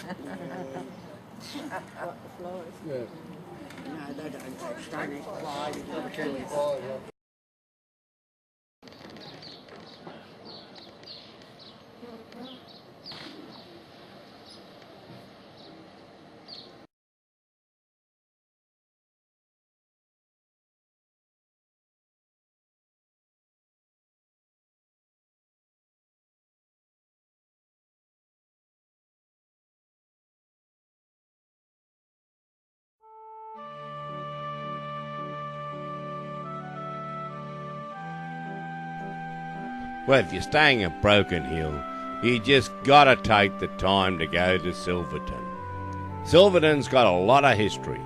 Like the flies. Yeah. No, they don't eat flies, opportunities. Well, if you're staying at Broken Hill, you just gotta take the time to go to Silverton. Silverton's got a lot of history.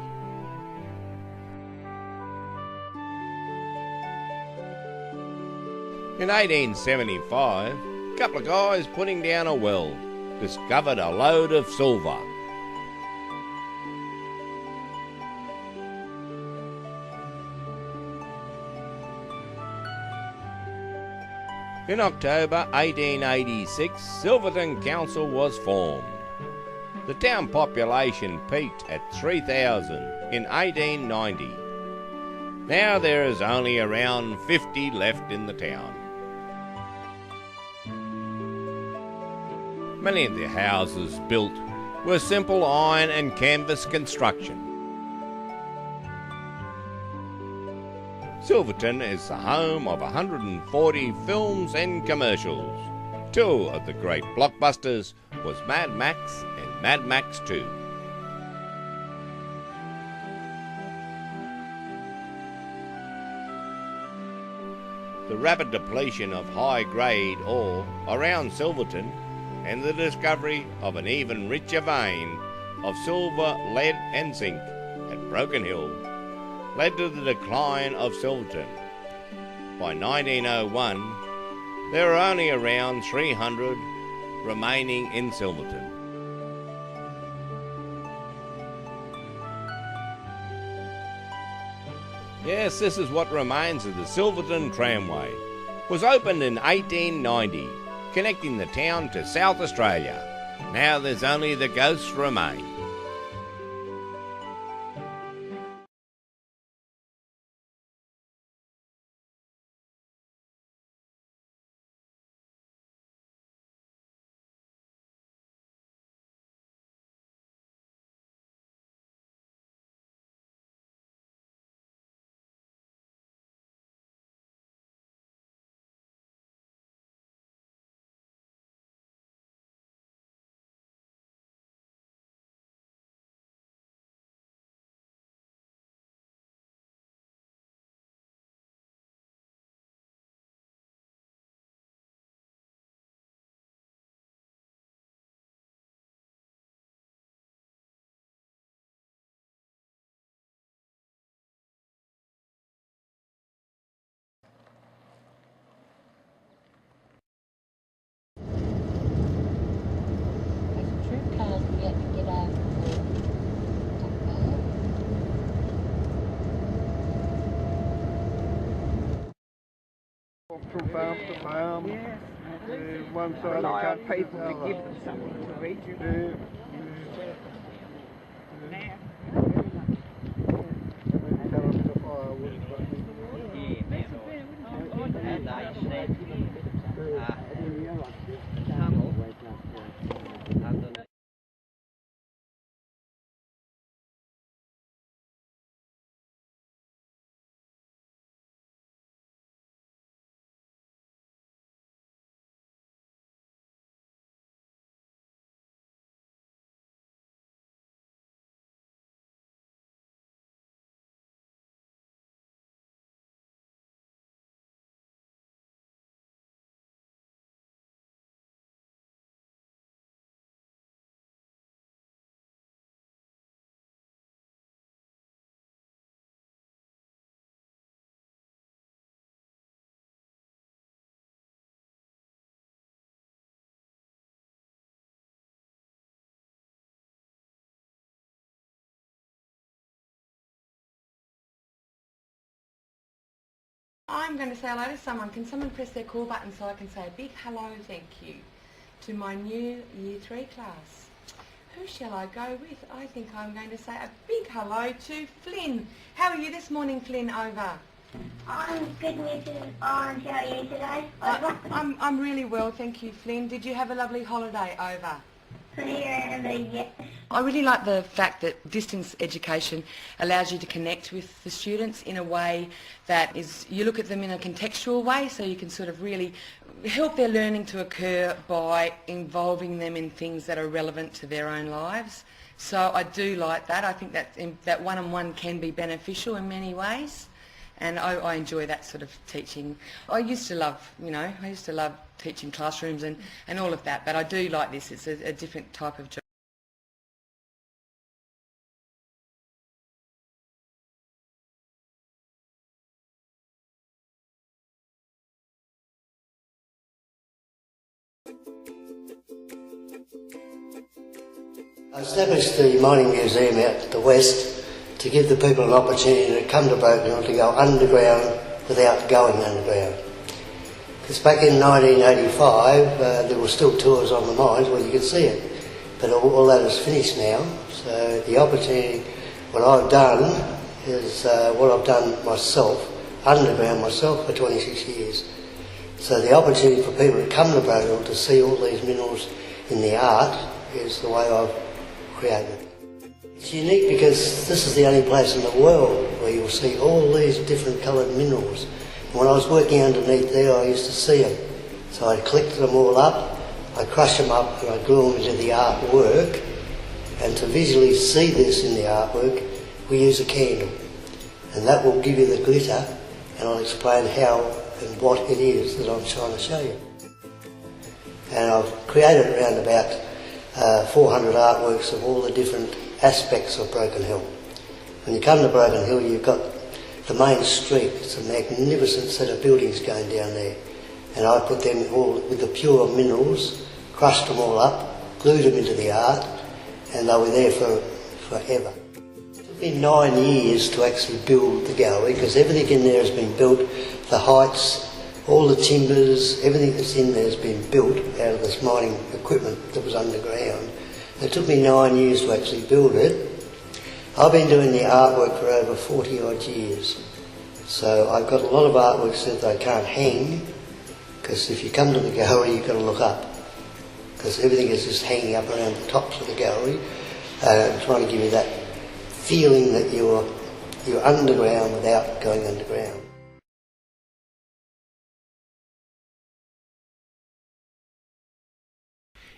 In 1875, a couple of guys putting down a well discovered a load of silver. In October 1886, Silverton Council was formed. The town population peaked at 3,000 in 1890. Now there is only around 50 left in the town. Many of the houses built were simple iron and canvas construction. Silverton is the home of 140 films and commercials. Two of the great blockbusters was Mad Max and Mad Max 2. The rapid depletion of high-grade ore around Silverton and the discovery of an even richer vein of silver, lead and zinc at Broken Hill led to the decline of Silverton. By 1901, there were only around 300 remaining in Silverton. Yes, this is what remains of the Silverton Tramway. It was opened in 1890, connecting the town to South Australia. Now there's only the ghosts remain. From farm to farm. Yeah. One side Rely of on the people to give them something to read you. Now. Tell them to firewood. And they said tunnel underneath. I'm going to say hello to someone. Can someone press their call button so I can say a big hello, thank you, to my new Year 3 class, Who shall I go with? I think I'm going to say a big hello to Flynn. How are you this morning, Flynn, over? I'm good, Mrs. Orange. How are you today? I'm really well, thank you, Flynn. Did you have a lovely holiday over? Yes. I really like the fact that distance education allows you to connect with the students in a way that is, you look at them in a contextual way, so you can sort of really help their learning to occur by involving them in things that are relevant to their own lives. So I do like that. I think that one-on-one can be beneficial in many ways. And I enjoy that sort of teaching. I used to love teaching classrooms and all of that, but I do like this. It's a different type of job. I established the Mining Museum out at the west to give the people an opportunity to come to Broken Hill to go underground without going underground. Because back in 1985 there were still tours on the mines where you could see it, but all that is finished now. So the opportunity, what I've done is what I've done myself, underground myself for 26 years. So the opportunity for people to come to Broken Hill to see all these minerals in the art is the way I've created it. It's unique because this is the only place in the world where you'll see all these different coloured minerals. And when I was working underneath there, I used to see them. So I collected them all up, I crushed them up and I glue them into the artwork. And to visually see this in the artwork, we use a candle. And that will give you the glitter, and I'll explain how and what it is that I'm trying to show you. And I've created around about 400 artworks of all the different aspects of Broken Hill. When you come to Broken Hill, you've got the main street. It's a magnificent set of buildings going down there. And I put them all with the pure minerals, crushed them all up, glued them into the art, and they were there forever. It took me 9 years to actually build the gallery because everything in there has been built, the heights, all the timbers, everything that's in there has been built out of this mining equipment that was underground. It took me 9 years to actually build it. I've been doing the artwork for over 40 odd years. So I've got a lot of artworks that I can't hang, because if you come to the gallery you've got to look up, because everything is just hanging up around the tops of the gallery. I'm trying to give you that feeling that you're underground without going underground.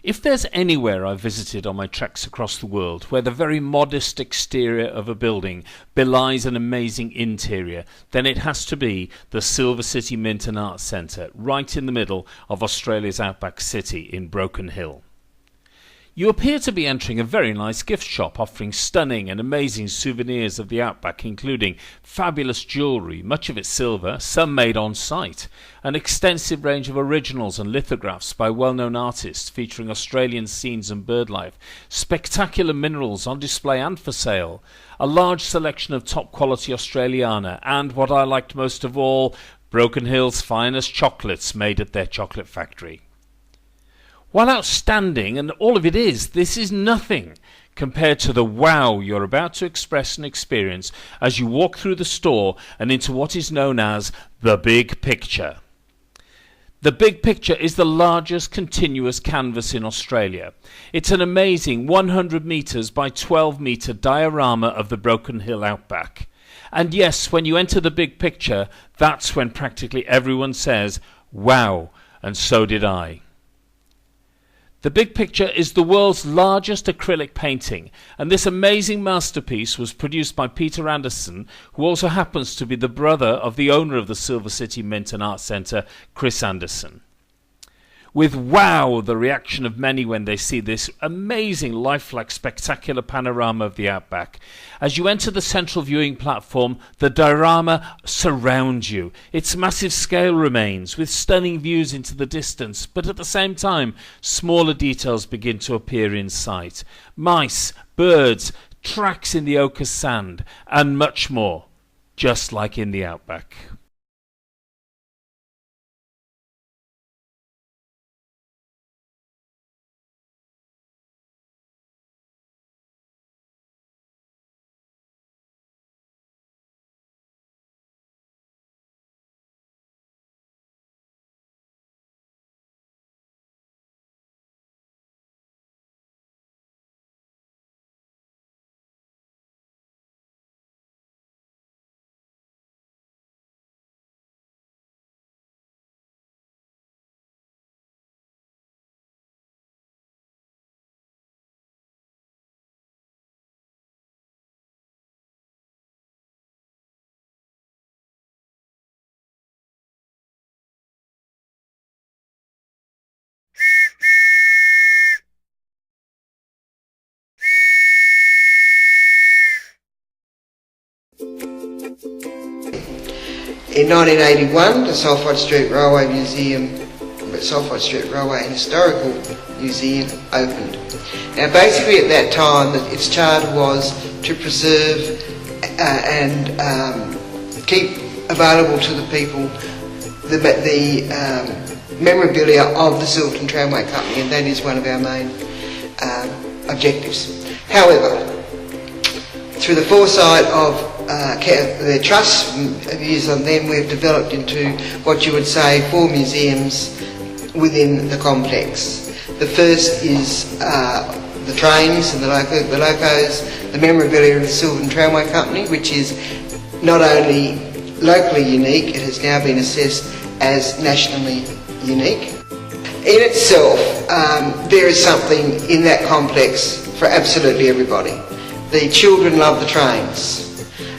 If there's anywhere I've visited on my treks across the world where the very modest exterior of a building belies an amazing interior, then it has to be the Silver City Mint and Arts Centre, right in the middle of Australia's outback city in Broken Hill. You appear to be entering a very nice gift shop offering stunning and amazing souvenirs of the outback, including fabulous jewellery, much of it silver, some made on site, an extensive range of originals and lithographs by well-known artists featuring Australian scenes and birdlife, spectacular minerals on display and for sale, a large selection of top-quality Australiana, and what I liked most of all, Broken Hill's finest chocolates made at their chocolate factory. While outstanding, and all of it is, this is nothing compared to the wow you're about to express and experience as you walk through the store and into what is known as the Big Picture. The Big Picture is the largest continuous canvas in Australia. It's an amazing 100 metres by 12 metre diorama of the Broken Hill outback. And yes, when you enter the Big Picture, that's when practically everyone says, wow, and so did I. The Big Picture is the world's largest acrylic painting, and this amazing masterpiece was produced by Peter Anderson, who also happens to be the brother of the owner of the Silver City Mint and Arts Centre, Chris Anderson. With wow, the reaction of many when they see this amazing, lifelike, spectacular panorama of the outback. As you enter the central viewing platform, the diorama surrounds you. Its massive scale remains, with stunning views into the distance, but at the same time, smaller details begin to appear in sight. Mice, birds, tracks in the ochre sand, and much more, just like in the outback. In 1981, the Salford Street Railway Museum, Salford Street Railway and Historical Museum opened. Now basically at that time its charter was to preserve and keep available to the people the memorabilia of the Silverton Tramway Company, and that is one of our main objectives. However, through the foresight of the Trust's views on them, we've developed into what you would say 4 museums within the complex. The first is the trains and the locos, the memorabilia of the Silverton Tramway Company, which is not only locally unique, it has now been assessed as nationally unique. In itself, there is something in that complex for absolutely everybody. The children love the trains.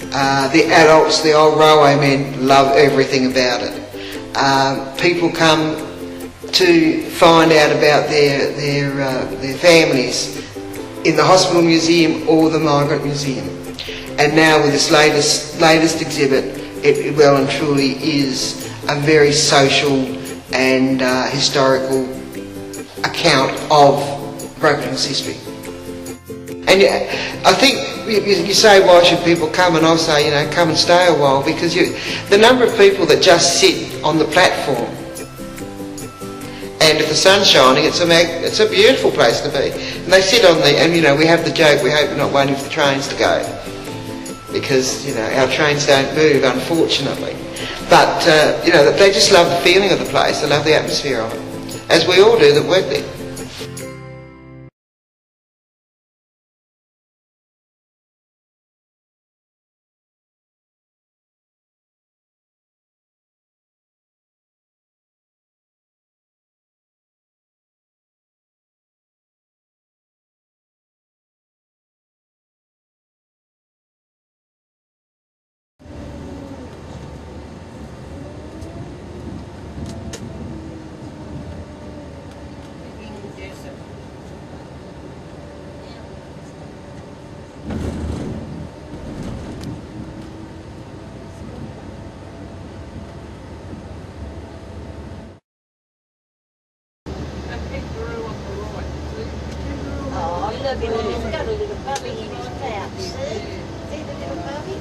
The adults, the old railwaymen, love everything about it. People come to find out about their families in the Hospital Museum or the Migrant Museum. And now with this latest exhibit, it well and truly is a very social and historical account of Broken Hill's history. And I think you say, why should people come? And I'll say, come and stay a while, because the number of people that just sit on the platform, and if the sun's shining, it's a beautiful place to be. And they sit on and we have the joke, we hope we're not waiting for the trains to go, because our trains don't move, unfortunately. But they just love the feeling of the place, they love the atmosphere of it, as we all do that work there. Look, he's got a little puppy in his pouch. See the little puppy?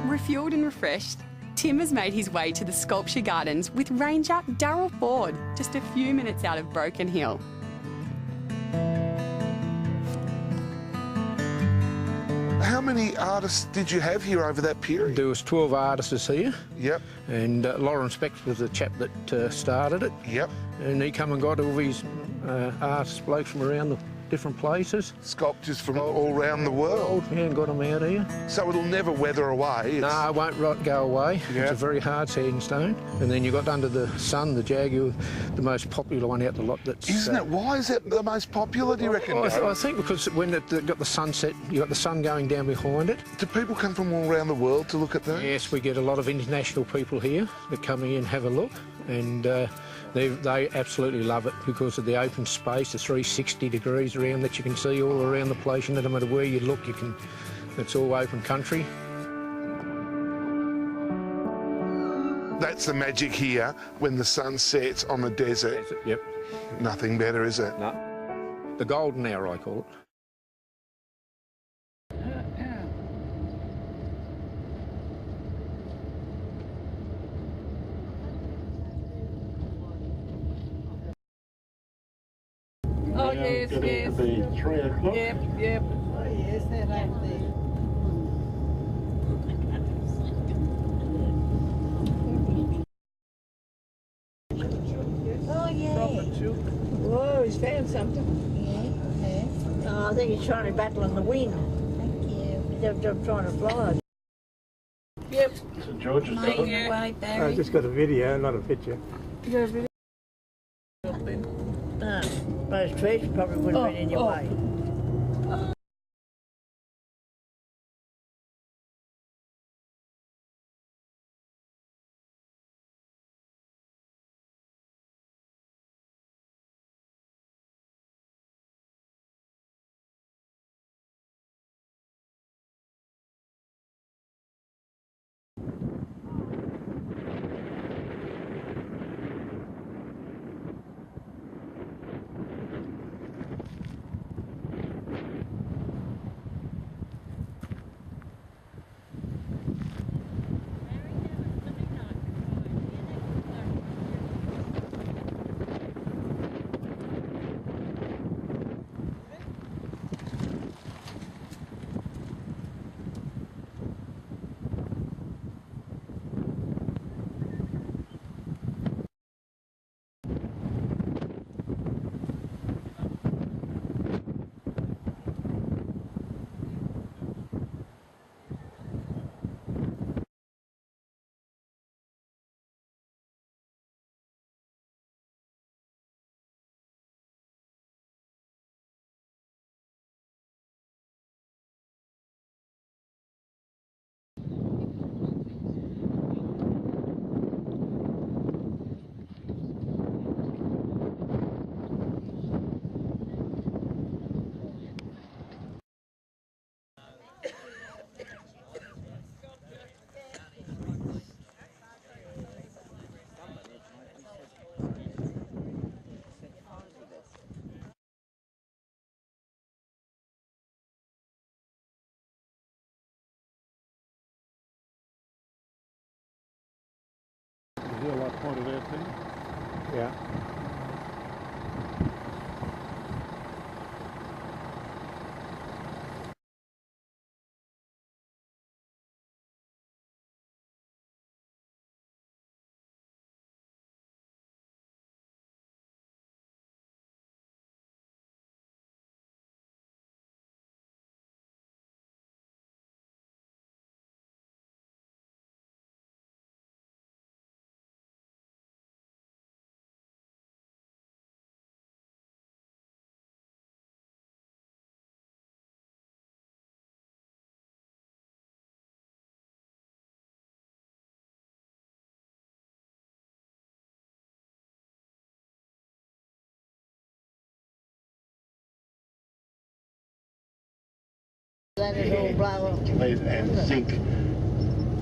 Refuelled and refreshed, Tim has made his way to the Sculpture Gardens with Ranger Darryl Ford, just a few minutes out of Broken Hill. How many artists did you have here over that period? There was 12 artists here. Yep. And Lawrence Beck was the chap that started it. Yep. And he come and got all these artists, blokes from around the different places. Sculptures from all around the world. Yeah, and got them out here. So it'll never weather away? No, it won't go away. Yeah. It's a very hard sandstone. And then you got under the sun, the Jaguar, the most popular one out the lot. That's Isn't it? Why is it the most popular, do you reckon? I think because when it got the sunset, you got the sun going down behind it. Do people come from all around the world to look at those? Yes, we get a lot of international people here that come in and have a look, and they absolutely love it because of the open space, the 360 degrees around that you can see all around the place. No matter where you look, it's all open country. That's the magic here when the sun sets on the desert. Yep. Nothing better, is it? No. The golden hour, I call it. Getting to be 3 o'clock. Yep. Oh, yes, that ain't there. Oh, yeah. Whoa, he's found something. Yeah. Oh, I think he's trying to battle in the wind. Thank you. He's trying to fly. Yep. So George has got it. Away, Barry. I just got a video, not a picture. You got a video? No, those trees probably would have been in your way. Is there like pointed out there? Yeah. Let it all blow up. Lead and zinc.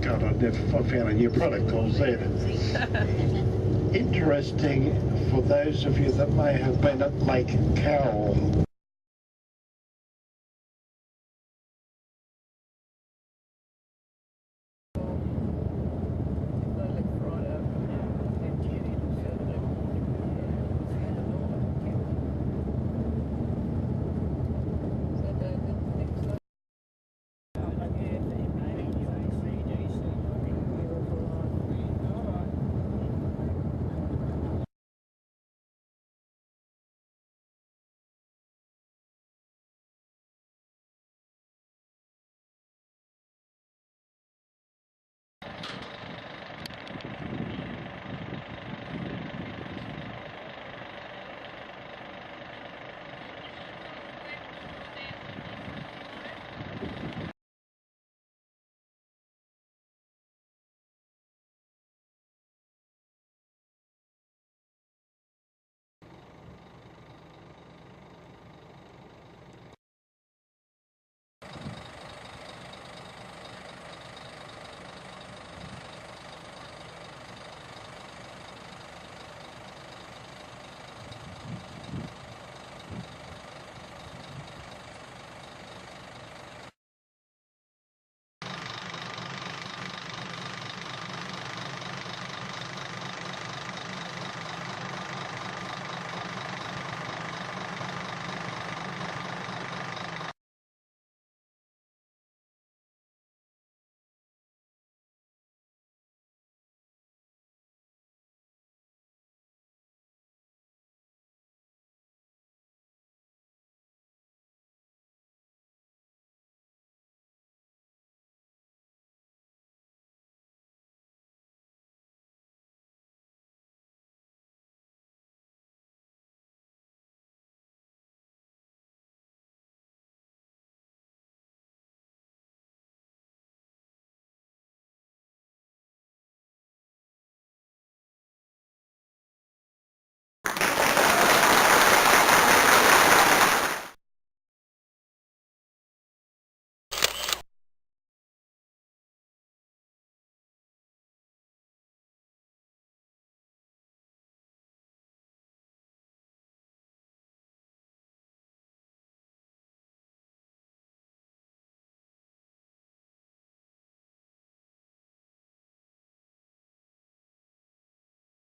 God, I found a new product called Z. Interesting for those of you that may have been at Lake Cowell